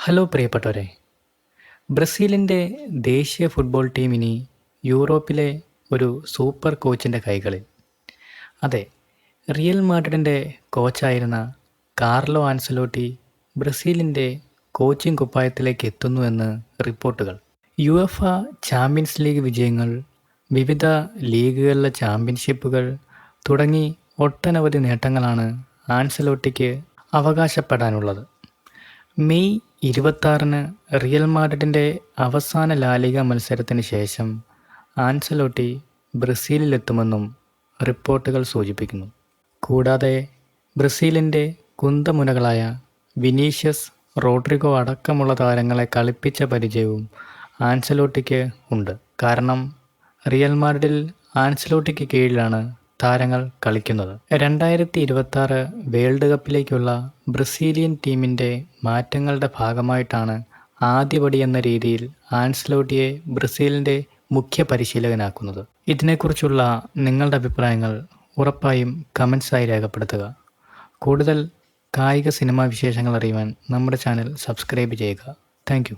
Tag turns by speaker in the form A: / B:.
A: Hello പ്രിയപ്പെട്ടവരെ, ബ്രസീലിൻ്റെ ദേശീയ football team ഇനി യൂറോപ്പിലെ ഒരു സൂപ്പർ കോച്ചിൻ്റെ കൈകളിൽ. അതെ, റിയൽ മാഡ്രിഡിൻ്റെ കോച്ചായിരുന്ന കാർലോ ആൻസലോട്ടി ബ്രസീലിൻ്റെ കോച്ചിംഗ് കുപ്പായത്തിലേക്ക് എത്തുന്നുവെന്ന് റിപ്പോർട്ടുകൾ. യുഎഫ ചാമ്പ്യൻസ് ലീഗ് വിജയങ്ങൾ, വിവിധ ലീഗുകളിലെ ചാമ്പ്യൻഷിപ്പുകൾ തുടങ്ങി ഒട്ടനവധി നേട്ടങ്ങളാണ് ആൻസലോട്ടിക്ക് അവകാശപ്പെടാനുള്ളത്. മെയ് 26-ന് റിയൽ മാഡ്രിഡിൻ്റെ അവസാന ലാലിഗ മത്സരത്തിന് ശേഷം ആൻസലോട്ടി ബ്രസീലിലെത്തുമെന്നും റിപ്പോർട്ടുകൾ സൂചിപ്പിക്കുന്നു. കൂടാതെ ബ്രസീലിൻ്റെ കുന്തമുനകളായ വിനീഷ്യസ്, റോഡ്രിഗോ അടക്കമുള്ള താരങ്ങളെ കളിപ്പിച്ച പരിചയവും ആൻസലോട്ടിക്ക് ഉണ്ട്. കാരണം റിയൽ മാഡ്രിഡിൽ ആൻസലോട്ടിക്ക് കീഴിലാണ് താരങ്ങൾ കളിക്കുന്നത്. 2026 വേൾഡ് കപ്പിലേക്കുള്ള ബ്രസീലിയൻ ടീമിൻ്റെ മാറ്റങ്ങളുടെ ഭാഗമായിട്ടാണ് ആദ്യപടി എന്ന രീതിയിൽ ആൻസലോട്ടിയെ ബ്രസീലിൻ്റെ മുഖ്യ പരിശീലകനാക്കുന്നത്. ഇതിനെക്കുറിച്ചുള്ള നിങ്ങളുടെ അഭിപ്രായങ്ങൾ ഉറപ്പായും കമൻസായി രേഖപ്പെടുത്തുക. കൂടുതൽ കായിക സിനിമാ വിശേഷങ്ങൾ അറിയുവാൻ നമ്മുടെ ചാനൽ സബ്സ്ക്രൈബ് ചെയ്യുക. താങ്ക്